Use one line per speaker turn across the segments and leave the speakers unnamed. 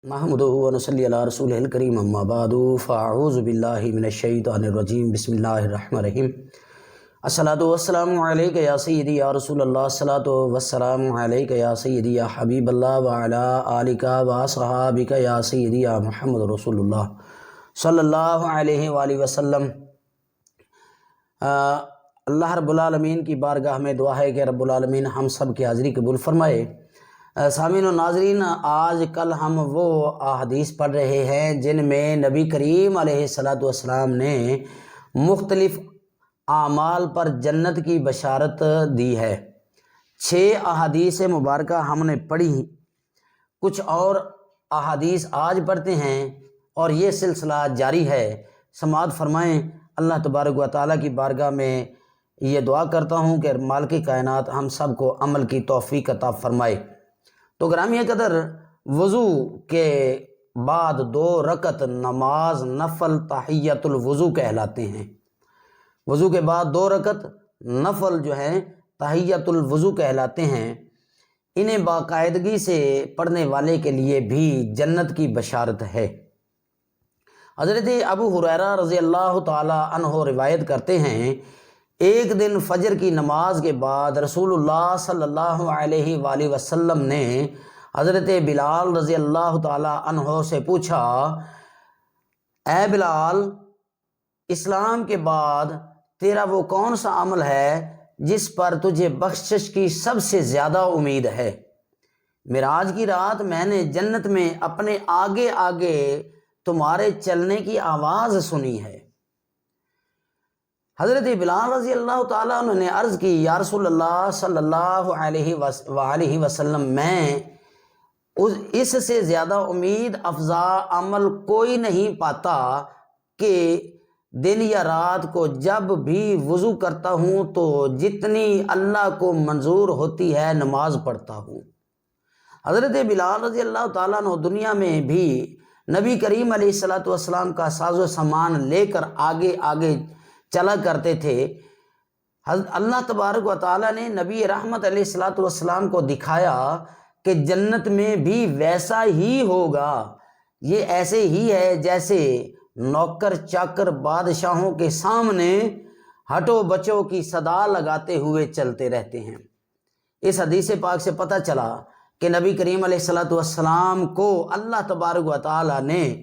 نحمدہ و نصلی علی رسولہ الکریم اما بعد فاعوذ باللہ من الشیطان الرجیم بسم اللہ الرحمن الرحیم الصلاۃ والسلام علیک یا سیدی یا رسول اللہ الصلاۃ والسلام علیک یا سیدی یا حبیب اللہ وعلی آلک و اصحابک یا سیدی یا محمد رسول اللہ صلی اللہ علیہ وآلہ وسلم۔ اللہ رب العالمین کی بارگاہ میں دعا ہے کہ رب العالمین ہم سب کی حاضری قبول فرمائے۔ سامعین و ناظرین، آج کل ہم وہ احادیث پڑھ رہے ہیں جن میں نبی کریم علیہ السلام نے مختلف اعمال پر جنت کی بشارت دی ہے۔ 6 احادیث مبارکہ ہم نے پڑھی، کچھ اور احادیث آج پڑھتے ہیں اور یہ سلسلہ جاری ہے۔ سماعت فرمائیں۔ اللہ تبارک و تعالیٰ کی بارگاہ میں یہ دعا کرتا ہوں کہ مالک کائنات ہم سب کو عمل کی توفیق عطا فرمائے۔ تو گرامی قدر، وضو کے بعد 2 رکعت نماز نفل تحیۃ الوضو کہلاتے ہیں۔ وضو کے بعد 2 رکعت نفل جو ہیں تحیۃ الوضو کہلاتے ہیں۔ انہیں باقاعدگی سے پڑھنے والے کے لیے بھی جنت کی بشارت ہے۔ حضرت ابو ہریرہ رضی اللہ تعالی عنہ روایت کرتے ہیں، ایک دن فجر کی نماز کے بعد رسول اللہ صلی اللہ علیہ وآلہ وسلم نے حضرت بلال رضی اللہ تعالی عنہ سے پوچھا، اے بلال، اسلام کے بعد تیرا وہ کون سا عمل ہے جس پر تجھے بخشش کی سب سے زیادہ امید ہے؟ معراج کی رات میں نے جنت میں اپنے آگے آگے تمہارے چلنے کی آواز سنی ہے۔ حضرت بلال رضی اللہ تعالیٰ عنہ نے عرض کی، یا رسول اللہ صلی اللہ علیہ وآلہ وسلم، میں اس سے زیادہ امید افزا عمل کوئی نہیں پاتا کہ دن یا رات کو جب بھی وضو کرتا ہوں تو جتنی اللہ کو منظور ہوتی ہے نماز پڑھتا ہوں۔ حضرت بلال رضی اللہ تعالیٰ عنہ دنیا میں بھی نبی کریم علیہ السلام کا ساز و سامان لے کر آگے آگے چلا کرتے تھے۔ اللہ تبارک و تعالیٰ نے نبی رحمت علیہ السلام کو دکھایا کہ جنت میں بھی ویسا ہی ہوگا۔ یہ ایسے ہی ہے جیسے نوکر چاکر بادشاہوں کے سامنے ہٹو بچو کی صدا لگاتے ہوئے چلتے رہتے ہیں۔ اس حدیث پاک سے پتہ چلا کہ نبی کریم علیہ السلام کو اللہ تبارک و تعالیٰ نے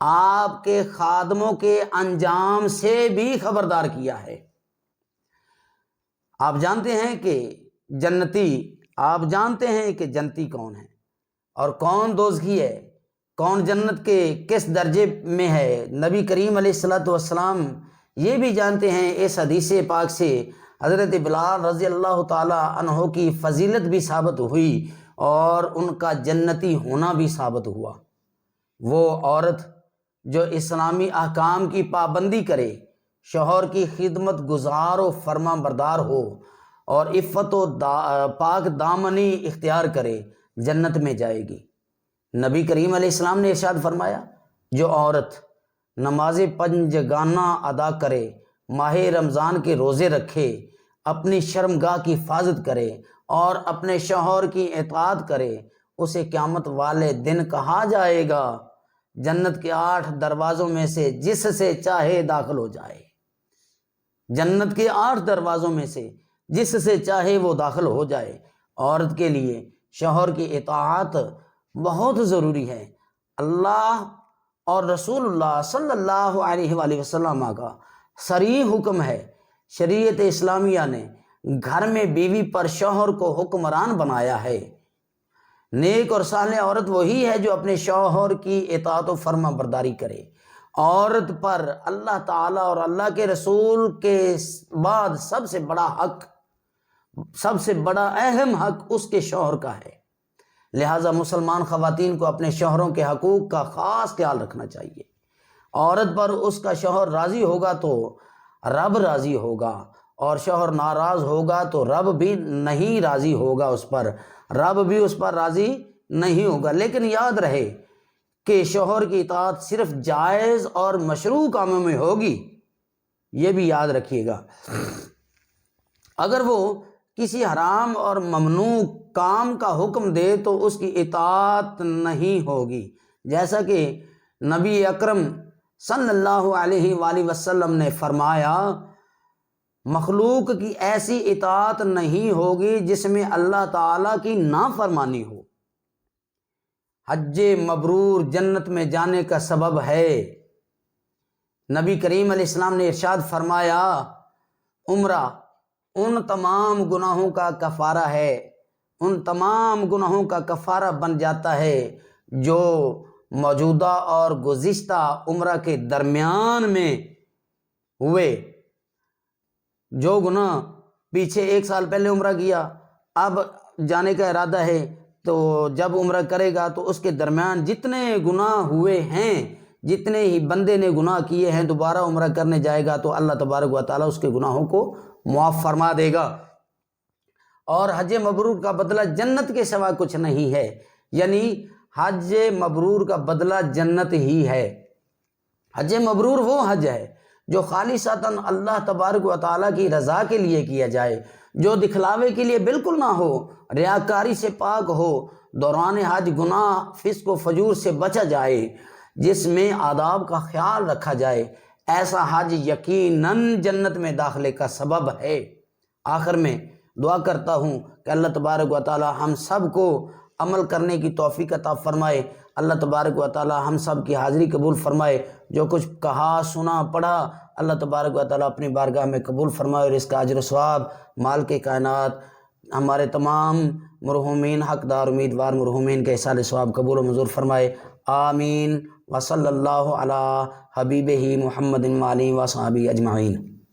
آپ کے خادموں کے انجام سے بھی خبردار کیا ہے۔ آپ جانتے ہیں کہ جنتی کون ہے اور کون دوزخی ہے، کون جنت کے کس درجے میں ہے۔ نبی کریم علیہ السلام یہ بھی جانتے ہیں۔ اس حدیث پاک سے حضرت بلال رضی اللہ تعالی عنہ کی فضیلت بھی ثابت ہوئی اور ان کا جنتی ہونا بھی ثابت ہوا۔ وہ عورت جو اسلامی احکام کی پابندی کرے، شوہر کی خدمت گزار و فرما بردار ہو اور عفت و پاک دامنی اختیار کرے، جنت میں جائے گی۔ نبی کریم علیہ السلام نے ارشاد فرمایا، جو عورت نماز 5 گانہ ادا کرے، ماہ رمضان کے روزے رکھے، اپنی شرمگاہ کی حفاظت کرے اور اپنے شوہر کی اطاعت کرے، اسے قیامت والے دن کہا جائے گا، جنت کے 8 دروازوں میں سے جس سے چاہے داخل ہو جائے۔ جنت کے 8 دروازوں میں سے جس سے چاہے وہ داخل ہو جائے۔ عورت کے لیے شوہر کی اطاعت بہت ضروری ہے۔ اللہ اور رسول اللہ صلی اللہ علیہ وآلہ وسلم کا صریح حکم ہے۔ شریعت اسلامیہ نے گھر میں بیوی پر شوہر کو حکمران بنایا ہے۔ نیک اور صالح عورت وہی ہے جو اپنے شوہر کی اطاعت و فرما برداری کرے۔ عورت پر اللہ تعالیٰ اور اللہ کے رسول کے بعد سب سے بڑا اہم حق اس کے شوہر کا ہے۔ لہٰذا مسلمان خواتین کو اپنے شوہروں کے حقوق کا خاص خیال رکھنا چاہیے۔ عورت پر اس کا شوہر راضی ہوگا تو رب راضی ہوگا، اور شوہر ناراض ہوگا تو رب بھی نہیں راضی ہوگا اس پر، رب بھی اس پر راضی نہیں ہوگا۔ لیکن یاد رہے کہ شوہر کی اطاعت صرف جائز اور مشروع کاموں میں ہوگی، یہ بھی یاد رکھیے گا۔ اگر وہ کسی حرام اور ممنوع کام کا حکم دے تو اس کی اطاعت نہیں ہوگی۔ جیسا کہ نبی اکرم صلی اللہ علیہ وآلہ وسلم نے فرمایا مخلوق کی ایسی اطاعت نہیں ہوگی جس میں اللہ تعالیٰ کی نافرمانی ہو۔ حج مبرور جنت میں جانے کا سبب ہے۔ نبی کریم علیہ السلام نے ارشاد فرمایا عمرہ ان تمام گناہوں کا کفارہ ہے، ان تمام گناہوں کا کفارہ بن جاتا ہے جو موجودہ اور گزشتہ عمرہ کے درمیان میں ہوئے۔ جو گناہ پیچھے 1 سال پہلے عمرہ کیا، اب جانے کا ارادہ ہے، تو جب عمرہ کرے گا تو اس کے درمیان جتنے گناہ ہوئے ہیں، جتنے ہی بندے نے گناہ کیے ہیں، دوبارہ عمرہ کرنے جائے گا تو اللہ تبارک و تعالیٰ اس کے گناہوں کو معاف فرما دے گا۔ اور حج مبرور کا بدلہ جنت کے سوا کچھ نہیں ہے، یعنی حج مبرور کا بدلہ جنت ہی ہے۔ حج مبرور وہ حج ہے جو خالصتاً اللہ تبارک و تعالیٰ کی رضا کے لیے کیا جائے، جو دکھلاوے کے لیے بالکل نہ ہو، ریاکاری سے پاک ہو، دوران حج گناہ فسق و فجور سے بچا جائے، جس میں آداب کا خیال رکھا جائے، ایسا حج یقیناً جنت میں داخلے کا سبب ہے۔ آخر میں دعا کرتا ہوں کہ اللہ تبارک و تعالیٰ ہم سب کو عمل کرنے کی توفیق عطا فرمائے۔ اللہ تبارک و تعالیٰ ہم سب کی حاضری قبول فرمائے۔ جو کچھ کہا سنا پڑھا اللہ تبارک و تعالیٰ اپنی بارگاہ میں قبول فرمائے، اور اس کا اجر و ثواب مالک کائنات ہمارے تمام مرحومین حقدار امیدوار مرحومین کے ایصال ثواب قبول و منظور فرمائے۔ آمین۔ وصلی اللہ علی حبیبہ محمد وآلہ وصحبہ اجمعین۔